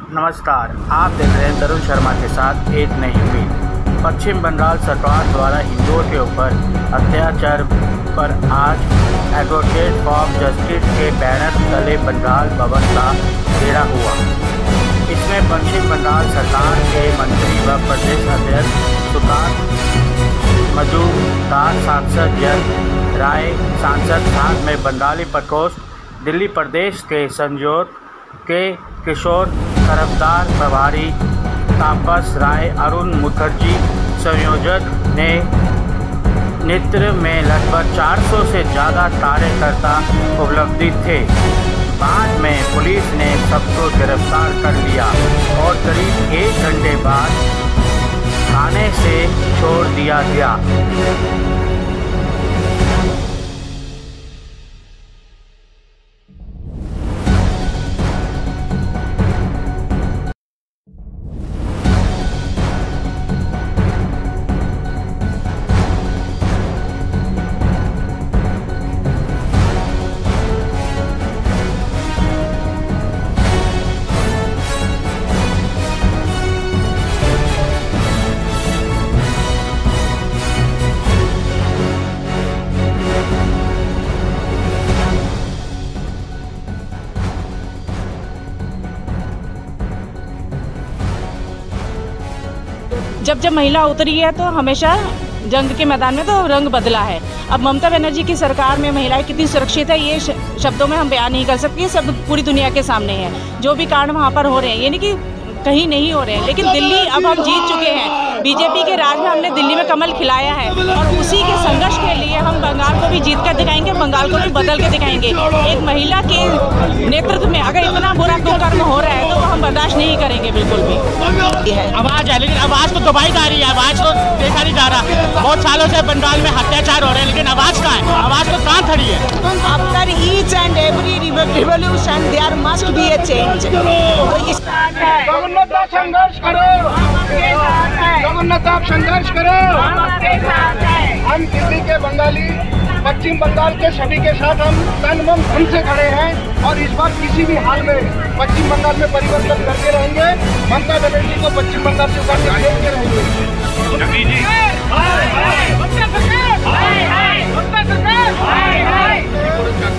नमस्कार, आप देख रहे हैं तरुण शर्मा के साथ एक नई उम्मीद। पश्चिम बंगाल सरकार द्वारा हिंदुओं के ऊपर अत्याचार पर आज एडवोकेट फॉर जस्टिस के बैनर तले बंगाल भवन का घेरा हुआ। इसमें पश्चिम बंगाल सरकार के मंत्री व प्रदेश अध्यक्ष सुकांत मजूमदार, सांसद जय राय, सांसद साथ में बंगाली प्रकोष्ठ दिल्ली प्रदेश के संयोजक के किशोर तरफदार, प्रभारी तापस राय, अरुण मुखर्जी संयोजक ने नेतृत्व में लगभग 400 से ज़्यादा कार्यकर्ता उपस्थित थे। बाद में पुलिस ने सबको गिरफ्तार कर लिया और करीब 1 घंटे बाद थाने से छोड़ दिया गया। जब महिला उतरी है तो हमेशा जंग के मैदान में तो रंग बदला है। अब ममता बनर्जी की सरकार में महिलाएं कितनी सुरक्षित है ये शब्दों में हम बयान नहीं कर सकते। सब पूरी दुनिया के सामने है। जो भी कांड वहाँ पर हो रहे हैं, यानी कि कहीं नहीं हो रहे हैं, लेकिन दिल्ली अब हम जीत चुके हैं। बीजेपी के राज में हमने दिल्ली में कमल खिलाया है और उसी के संघर्ष के लिए हम बंगाल को भी जीत कर दिखाएंगे, बंगाल को भी बदल के दिखाएंगे। एक महिला के नेतृत्व में अगर इतना बुरा कुकर्म हो रहा है तो हम बर्दाश्त नहीं करेंगे बिल्कुल भी। आवाज है, लेकिन आवाज तो दबाई जा रही है, आवाज तो देखा नहीं जा रहा। बहुत सालों से बंगाल में अत्याचार हो रहे हैं, लेकिन आवाज कहाँ है? आवाज तो कान खड़ी है। After each and every revolution there must be a change. Jagannath आप संघर्ष करो, जगन्नाथ आप संघर्ष करो। हम दिल्ली के बंगाली पश्चिम बंगाल के सभी के साथ हम तन मन धन से खड़े हैं और इस बार किसी भी हाल में पश्चिम बंगाल में परिवर्तन करके रहेंगे। ममता बनर्जी को पश्चिम बंगाल से उतार के लेके रहेंगे।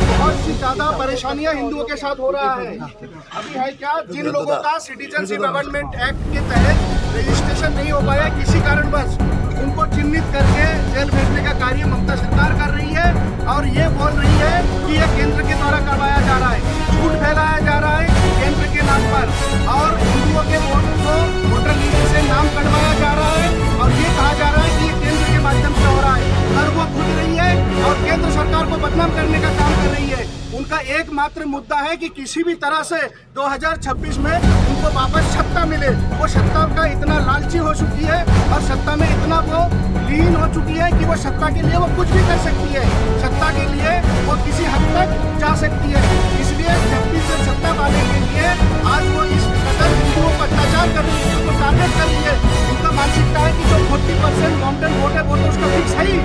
बहुत सी ज्यादा परेशानियां हिंदुओं के साथ हो रहा है। अभी है क्या, जिन लोगों का सिटीजनशिप अमेंडमेंट एक्ट के तहत रजिस्ट्रेशन नहीं हो पाया किसी कारणवश, उनको चिन्हित करके जेल भेजने का कार्य ममता सरकार कर रही है और ये बोल रही है कि ये केंद्र के द्वारा करवाया जा रहा है। झूठ फैलाया जा रहा है केंद्र के नाम पर और हिंदुओं के वोट को वोटर लिस्ट से नाम कटवाया जा रहा है और ये कहा जा रहा है कि ये केंद्र के माध्यम से हो रहा है। और वो खुद रही है और केंद्र सरकार को बदनाम करने का काम कर रही है। उनका एकमात्र मुद्दा है कि किसी भी तरह से 2026 में उनको वापस सत्ता मिले। वो सत्ता का इतना लालची हो चुकी है और सत्ता में इतना वो लीन हो चुकी है कि वो सत्ता के लिए वो कुछ भी कर सकती है। सत्ता के लिए वो किसी हद तक जा सकती है। इसलिए 26 से सत्ता पाने के लिए आज वो इस कदर हिंदुओं को अत्याचार कर रही है, उनको टारगेट कर रही है। उनका मानसिकता है कि जो 40% मॉमडन वोट है वो तो उसका फिक्स है ही,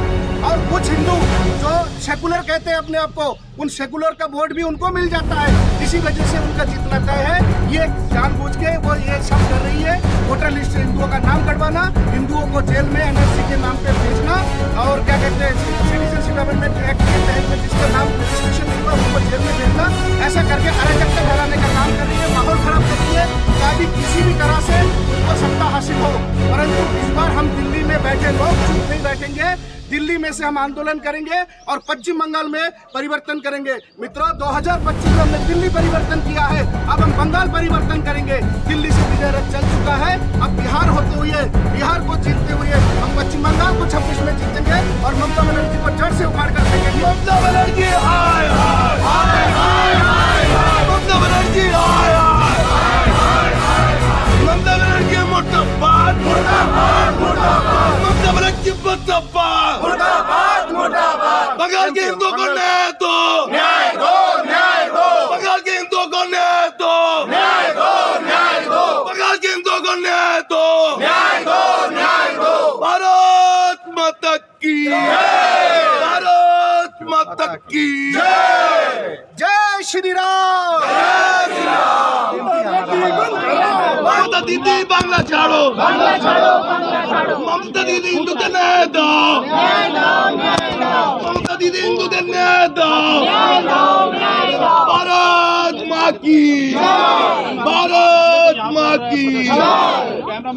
और कुछ हिंदू जो सेकुलर कहते हैं अपने आप को, उन सेकुलर का वोट भी उनको मिल जाता है। इसी वजह से उनका जीतना तय है। ये जानबूझ के वो ये सब कर रही है। वोटर लिस्ट से हिंदुओं का नाम कटवाना, हिंदुओं को जेल में एनआरसी के नाम पे भेजना और क्या कहते हैं सिटीजनशिप अमेंडमेंट एक्ट के तहत में जिसका नाम रजिस्ट्रेशन नहीं हुआ उनको जेल में भेजना, ऐसा करके अराजकता फैलाने का काम कर रही है, माहौल खराब कर रही है ताकि किसी भी तरह से उनको सत्ता हासिल हो। परंतु इस बार हम दिल्ली में बैठे लोग चुप नहीं बैठेंगे। दिल्ली में से हम आंदोलन करेंगे और पश्चिम बंगाल में परिवर्तन करेंगे। मित्रों, 2025 में हमने दिल्ली परिवर्तन किया है, अब हम बंगाल परिवर्तन करेंगे। दिल्ली से विजय रथ चल चुका है, अब बिहार होते हुए, बिहार को जीतते हुए हम पश्चिम बंगाल को 26 में जीतेंगे और ममता बनर्जी को जड़ से उखाड़ कर देंगे। ममता बनर्जी हाय हाय हाय हाय हाय, ममता बनर्जी हाय हाय हाय हाय, ममता बनर्जी मुर्दाबाद मुर्दाबाद मुर्दाबाद, ममता बनर्जी मुर्दाबाद मुर्दाबाद मुर्दाबाद। बंगाल के हिंदुओं को न्याय दो, न्याय दो, न्याय दो। बंगाल के हिंदुओं को न्याय दो, न्याय दो, न्याय दो। बंगाल के हिंदुओं को न्याय दो, न्याय दो, न्याय दो। भारत माता की जय, भारत माता की जय। जय श्री राम, जय श्री राम। ममता दीदी बांग्ला छाड़ो, ममता दीदी हिंदू के न्याय दो, ममता दीदी हिंदू के न्याय दो, भारत माँ की, भारत माँ की।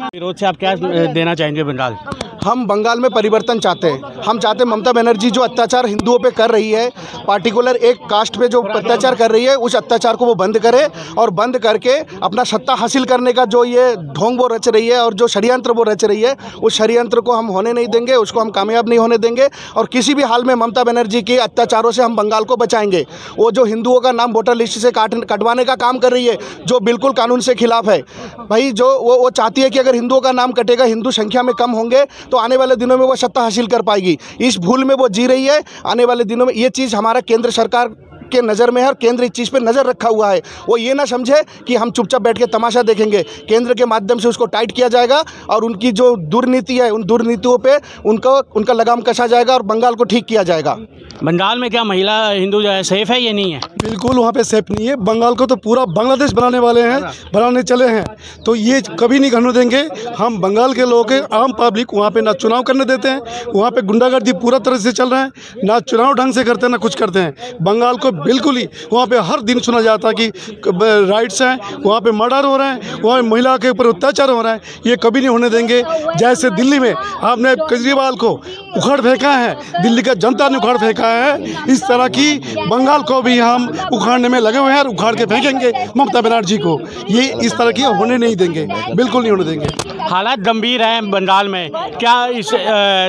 विरोध से आप क्या देना चाहेंगे बंगाल? हम बंगाल में परिवर्तन चाहते हैं। हम चाहते हैं ममता बनर्जी जो अत्याचार हिंदुओं पे कर रही है, पार्टिकुलर एक कास्ट पे जो अत्याचार कर रही है, उस अत्याचार को वो बंद करे और बंद करके अपना सत्ता हासिल करने का जो ये ढोंग वो रच रही है और जो षड्यंत्र वो रच रही है, उस षड्यंत्र को हम होने नहीं देंगे, उसको हम कामयाब नहीं होने देंगे। और किसी भी हाल में ममता बनर्जी के अत्याचारों से हम बंगाल को बचाएंगे। वो जो हिंदुओं का नाम वोटर लिस्ट से कटवाने का काम कर रही है, जो बिल्कुल कानून से खिलाफ है भाई, जो वो चाहती है कि अगर हिंदुओं का नाम कटेगा, हिंदू संख्या में कम होंगे, तो आने वाले दिनों में वो सत्ता हासिल कर पाएगी। इस भूल में वो जी रही है। आने वाले दिनों में ये चीज़ हमारा केंद्र सरकार के नज़र में है और केंद्र इस चीज़ पे नज़र रखा हुआ है। वो ये ना समझे कि हम चुपचाप बैठ के तमाशा देखेंगे। केंद्र के माध्यम से उसको टाइट किया जाएगा और उनकी जो दुर्नीति है, उन दुर्नीतियों पे उनका लगाम कसा जाएगा और बंगाल को ठीक किया जाएगा। बंगाल में क्या महिला हिंदू जो है सेफ है? ये नहीं है, बिल्कुल वहाँ पे सेफ नहीं है। बंगाल को तो पूरा बांग्लादेश बनाने वाले हैं, बनाने चले हैं, तो ये कभी नहीं करने देंगे। हम बंगाल के लोगों के आम पब्लिक वहाँ पे ना चुनाव करने देते हैं, वहाँ पे गुंडागर्दी पूरा तरह से चल रहा है, ना चुनाव ढंग से करते हैं ना कुछ करते हैं। बंगाल को बिल्कुल ही वहाँ पे हर दिन सुना जाता है कि राइट्स हैं, वहाँ पे मर्डर हो रहे हैं, वहाँ महिला के ऊपर अत्याचार हो रहा है। ये कभी नहीं होने देंगे। जैसे दिल्ली में आपने केजरीवाल को उखाड़ फेंका है, दिल्ली का जनता ने उखाड़ फेंका है, इस तरह की बंगाल को भी हम उखाड़ने में लगे हुए हैं और उखाड़ के फेंकेंगे ममता बनर्जी को। ये इस तरह की होने नहीं देंगे, बिल्कुल नहीं होने देंगे। हालात गंभीर हैं बंगाल में। क्या इस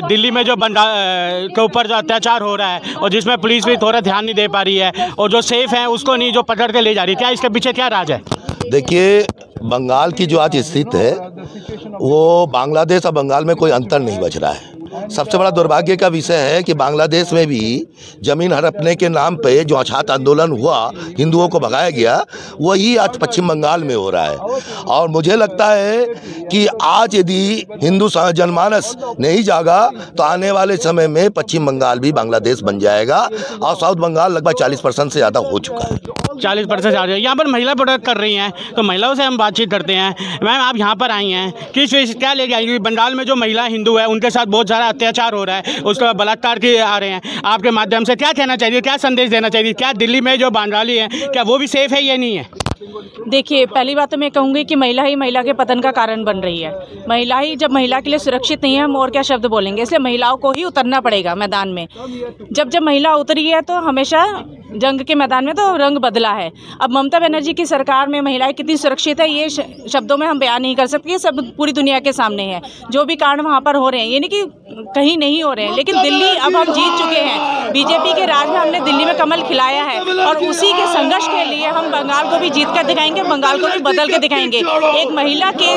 दिल्ली में जो बंगाल के ऊपर जो अत्याचार हो रहा है और जिसमें पुलिस भी थोड़ा ध्यान नहीं दे पा रही है और जो सेफ है उसको नहीं, जो पकड़ के ले जा रही है, क्या इसके पीछे क्या राज है? देखिए, बंगाल की जो आज स्थिति है वो बांग्लादेश और बंगाल में कोई अंतर नहीं बच रहा है। सबसे बड़ा दुर्भाग्य का विषय है कि बांग्लादेश में भी ज़मीन हड़पने के नाम पे जो छात्र आंदोलन हुआ, हिंदुओं को भगाया गया, वही आज पश्चिम बंगाल में हो रहा है। और मुझे लगता है कि आज यदि हिंदू जनमानस नहीं जागा तो आने वाले समय में पश्चिम बंगाल भी बांग्लादेश बन जाएगा और साउथ बंगाल लगभग 40% से ज़्यादा हो चुका है। 40% आ जाए। यहाँ पर महिला प्रोटेस्ट कर रही हैं, तो महिलाओं से हम बातचीत करते हैं। मैम, आप यहाँ पर आई हैं, किस क्या लेके आई? बंगाल में जो महिला हिंदू है उनके साथ बहुत सारा अत्याचार हो रहा है, उसका बलात्कार किए आ रहे हैं। आपके माध्यम से क्या कहना चाहिए, क्या संदेश देना चाहिए? क्या दिल्ली में जो बंगाली हैं क्या वो भी सेफ है या नहीं है? देखिए, पहली बात तो मैं कहूँगी कि महिला ही महिला के पतन का कारण बन रही है। महिला ही जब महिला के लिए सुरक्षित नहीं है, हम और क्या शब्द बोलेंगे। इसलिए महिलाओं को ही उतरना पड़ेगा मैदान में। जब महिला उतरी है तो हमेशा जंग के मैदान में तो रंग बदला है। अब ममता बनर्जी की सरकार में महिलाएं कितनी सुरक्षित है ये शब्दों में हम बयान नहीं कर सकते। ये सब पूरी दुनिया के सामने है। जो भी कांड वहाँ पर हो रहे हैं, ये नहीं कि कहीं नहीं हो रहे हैं, लेकिन दिल्ली अब हम जीत चुके हैं। बीजेपी के राज में हमने दिल्ली में कमल खिलाया है और उसी के संघर्ष के लिए हम बंगाल को भी जीत कर दिखाएंगे, बंगाल को भी बदल के दिखाएंगे। एक महिला के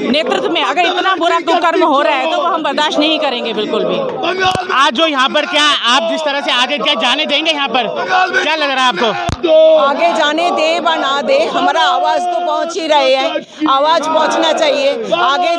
नेतृत्व में अगर इतना बुरा कुकर्म हो रहा है तो वो हम बर्दाश्त नहीं करेंगे बिल्कुल भी। आज जो यहाँ पर क्या आप जिस तरह से आगे क्या जाने देंगे, यहाँ पर क्या लग रहा है आपको? आगे जाने दे व ना दे, हमारा आवाज तो पहुँच ही रहे हैं। आवाज पहुँचना चाहिए। आगे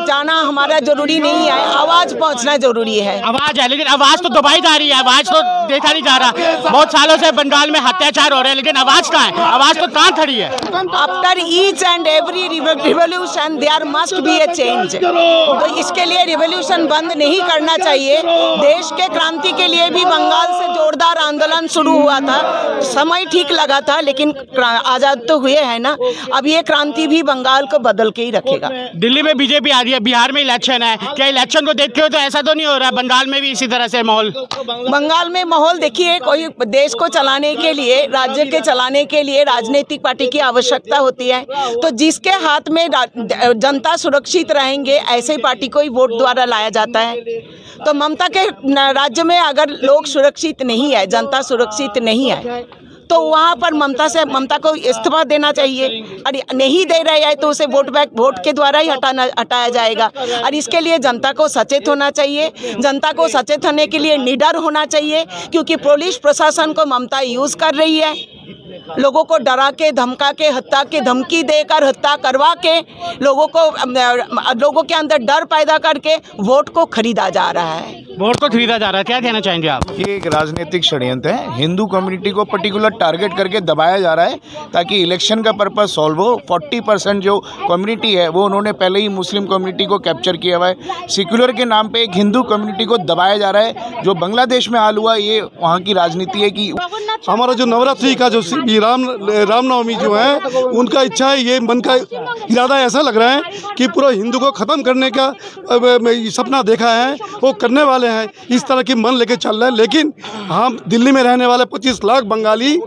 जाना हमारा जरूरी नहीं है, आवाज पहुँचना जरूरी है। आवाज है, लेकिन आवाज तो दबाई जा रही है, आवाज तो देखा नहीं जा रहा। बहुत सालों से बंगाल में अत्याचार हो रहे हैं, लेकिन आवाज कहाँ है? आवाज तो कहाँ खड़ी है? After each and every revolution there must be a change. तो इसके लिए रिवोल्यूशन बंद नहीं करना चाहिए। देश के क्रांति के लिए भी बंगाल से जोरदार आंदोलन शुरू हुआ था। समय ठीक लगा था, लेकिन आजाद तो हुए हैं ना। अब ये क्रांति भी बंगाल को बदल के ही रखेगा। दिल्ली में बीजेपी आ रही है, बिहार में इलेक्शन है, क्या इलेक्शन को देखते हो तो ऐसा तो नहीं हो रहा है बंगाल में भी इसी तरह से माहौल? बंगाल में माहौल देखिए, कोई देश को चलाने के लिए, राज्य के चलाने के लिए राजनीतिक पार्टी की आवश्यकता होती है। तो जिसके हाथ में जनता सुरक्षित रहेंगे, ऐसे पार्टी को ही वोट द्वारा लाया जाता है। तो ममता के राज्य में अगर लोग सुरक्षित नहीं है, जनता सुरक्षित नहीं है, तो वहाँ पर ममता को इस्तीफा देना चाहिए। और नहीं दे रहे हैं तो उसे वोट के द्वारा ही हटाया जाएगा। और इसके लिए जनता को सचेत होना चाहिए। जनता को सचेत होने के लिए निडर होना चाहिए, क्योंकि पुलिस प्रशासन को ममता यूज़ कर रही है। लोगों को डरा के, धमका के, हत्या की धमकी देकर, हत्या करवा के लोगों के अंदर डर पैदा करके वोट को खरीदा जा रहा है। वोट को खरीदा जा रहा है, क्या कहना चाहेंगे आप? ये एक राजनीतिक षड्यंत्र है। हिंदू कम्युनिटी को पर्टिकुलर टारगेट करके दबाया जा रहा है ताकि इलेक्शन का पर्पस सॉल्व हो। 40% जो कम्युनिटी है वो उन्होंने पहले ही मुस्लिम कम्युनिटी को कैप्चर किया हुआ है। सेक्युलर के नाम पे एक हिंदू कम्युनिटी को दबाया जा रहा है। जो बांग्लादेश में हाल हुआ, ये वहाँ की राजनीति है कि हमारा जो नवरात्रि का जो रामनवमी जो है उनका इच्छा है, ये मन का इरादा ऐसा लग रहा है कि पूरा हिंदू को ख़त्म करने का सपना देखा है, वो करने वाले हैं। इस तरह की मन लेके चल रहे हैं। लेकिन हम दिल्ली में रहने वाले 25 लाख बंगाली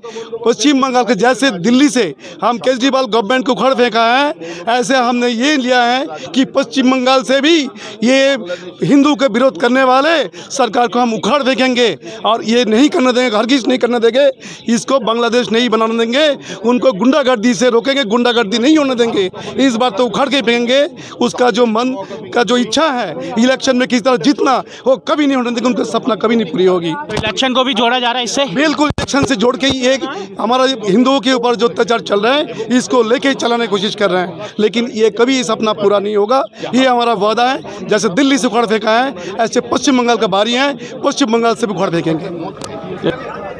पश्चिम बंगाल के जैसे दिल्ली से हम केजरीवाल गवर्नमेंट को उखाड़ फेंका है, ऐसे हमने ये लिया है कि पश्चिम बंगाल से भी ये हिंदू के विरोध करने वाले सरकार को हम उखाड़ फेंकेंगे और ये नहीं करने देंगे, हरगिज़ नहीं करने देंगे। इसको बांग्लादेश नहीं बनाने देंगे, उनको गुंडागर्दी से रोकेंगे, गुंडागर्दी नहीं होने देंगे। इस बार तो उखाड़ के फेंकेंगे। उसका जो मन का जो इच्छा है इलेक्शन में किस तरह जीतना, वो कभी नहीं होने देंगे। उनका सपना कभी नहीं पूरी होगी। तो इलेक्शन को भी जोड़ा जा रहा है इससे? बिल्कुल, इलेक्शन से जोड़ के ही एक हमारा हिंदुओं के ऊपर जो अत्याचार चल रहे हैं इसको लेके ही चलाने की कोशिश कर रहे हैं। लेकिन ये कभी सपना पूरा नहीं होगा। ये हमारा वादा है। जैसे दिल्ली से उखाड़ फेंका है, ऐसे पश्चिम बंगाल का बारी है, पश्चिम बंगाल से भी उखाड़ फेंकेंगे।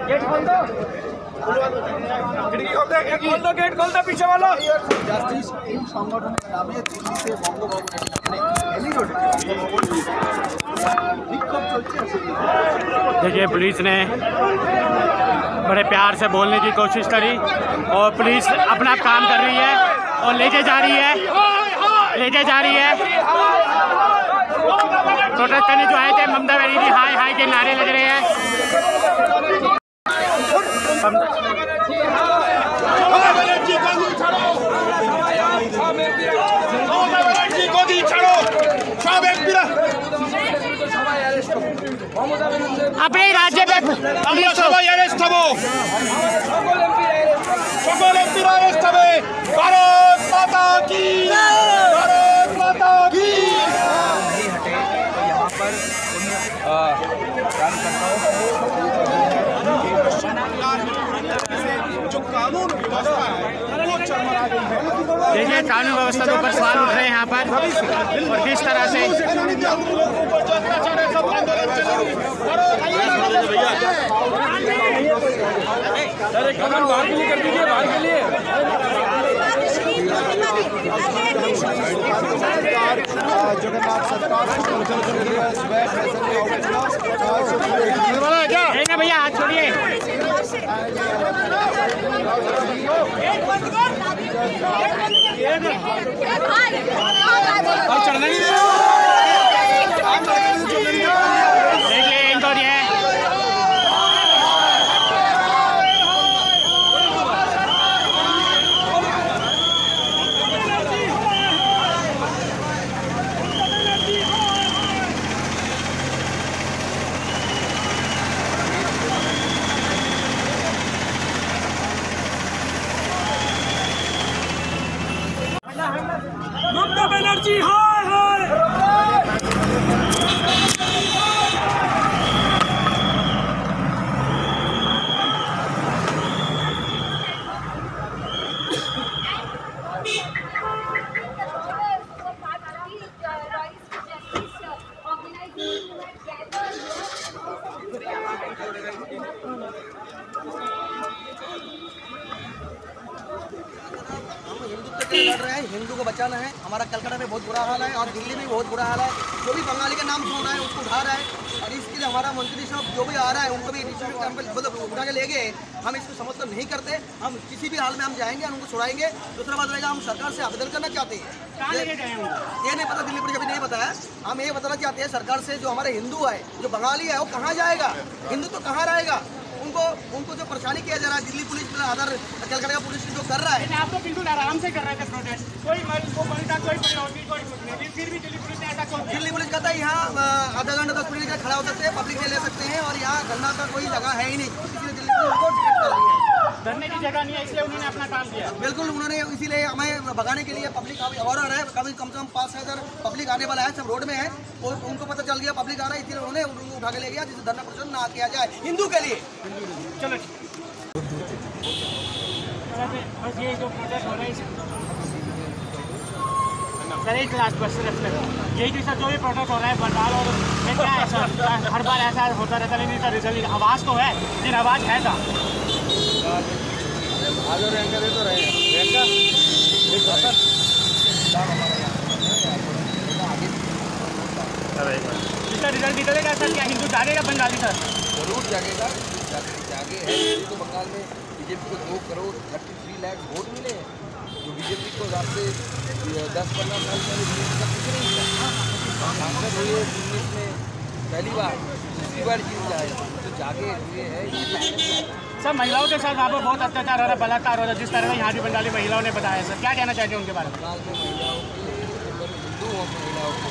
गेट खोल दो पीछे वाला। देखिए, पुलिस ने बड़े प्यार से बोलने की कोशिश करी और पुलिस अपना काम कर रही है और लेके जा रही है। प्रोटेस्ट करने जो आए थे ममता बनर्जी हाय हाय के नारे लग रहे हैं। अपने राज्य में भारत माता की, भारत माता की। यहाँ पर जो कानून व्यवस्था है वो चरमरा गई है। देखिए, कानून व्यवस्था के ऊपर सवाल उठ रहे हैं यहाँ पर और किस तरह से बाहर के लिए कर दीजिए, बाहर के लिए। जगन्नाथ सरकार भैया हाथ छोड़िए। चलने नहीं देखिए इनको दिए। ममता बनर्जी हाय हाय। लड़ रहे हैं, हिंदू को बचाना है। हमारा कलकत्ता में बहुत बुरा हाल है और दिल्ली में बहुत बुरा हाल है। जो भी बंगाली का नाम सुन रहा है उसको उठा रहा है और इसके लिए हमारा मंत्री साहब जो भी आ रहा है उनको भी उठा के ले गए। हम इसको समर्थन नहीं करते। हम किसी भी हाल में हम जाएंगे और उनको छुड़ाएंगे। दूसरा बात रहेगा, हम सरकार से आवेदन करना चाहते हैं। ये नहीं पता, दिल्ली पुलिस अभी नहीं बताया। हम ये बताना चाहते हैं सरकार से, जो हमारे हिंदू है, जो बंगाली है, वो कहाँ जाएगा? हिंदू तो कहाँ रहेगा? उनको जो परेशानी किया जा रहा है Delhi police other Calcutta police जो कर रहा है। आप तो बिल्कुल आराम से कर रहे थे प्रोटेस्ट, कोई फिर भी दिल्ली पुलिस ने ऐसा क्यों? दिल्ली पुलिस कहता है यहाँ आधा घंटा 10 मिनट खड़ा हो सकते हैं, पब्लिक ले सकते हैं और यहाँ धरना का कोई जगह है ही नहीं, इसलिए दिल्ली पुलिस को डिटेक्ट कर रही है। धरने की जगह नहीं है, इसलिए उन्होंने अपना काम किया। बिल्कुल, उन्होंने इसीलिए हमें भगाने के लिए पब्लिक और आ रहा है। कभी कम से कम 5,000 पब्लिक आने वाला है, सब रोड में है और उनको पता चल गया पब्लिक आ रहा है, इसलिए उन्होंने उनको उठा के ले गया जिससे धरना प्रदर्शन ना किया जाए हिंदू के लिए। चलो बस ये जो प्रोटेस्ट हो रहा है सर एक लास्ट क्वेश्चन है सर, यही सर जो भी प्रोटेस्ट हो रहा है बंगाल और में क्या है सर, हर बार ऐसा होता रहता है, लेकिन सर रिजल्ट आवाज़ तो है, लेकिन आवाज़ है का इसका रिजल्ट निकलेगा सर, क्या हिंदू जागेगा बंगाली सर? जरूर जागेगा, जागे है तो बंगाल में बीजेपी को 2 करोड़ 33 लाख वोट मिले हैं, जो बीजेपी को आपसे 10-15 साल पहले बीजेपी का कुछ नहीं था। सांसद हुए 19 में पहली बार, दूसरी बार जीत जाए, तो जागे हुए है। सर महिलाओं के साथ वहाँ पर बहुत अत्याचार हो रहा है, बलात्कार हो रहा है, जिस तरह से यहाँ की बंगाली महिलाओं ने बताया सर, क्या कहना चाहते हैं उनके बारे में? बंगाल में महिलाओं के हिंदू महिलाओं के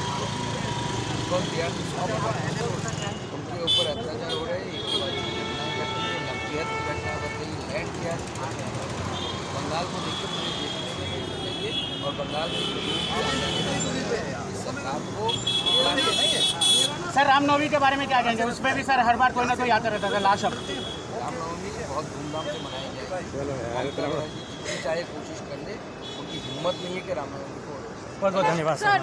उनके ऊपर अत्याचार हो रहे हैं, घटना बन गई, लैंड किया। बंगाल को देखकर चाहिए और बंगाल में सरकार को सर रामनवमी के बारे में क्या कहेंगे? उसमें भी सर हर बार कोई ना कोई आता रहता था लाश। अब रामनवमी बहुत धूमधाम से मनाई जाएगी, चाहे कोशिश कर ले, उनकी हिम्मत नहीं है कि रामनवमी को। बहुत बहुत धन्यवाद सर।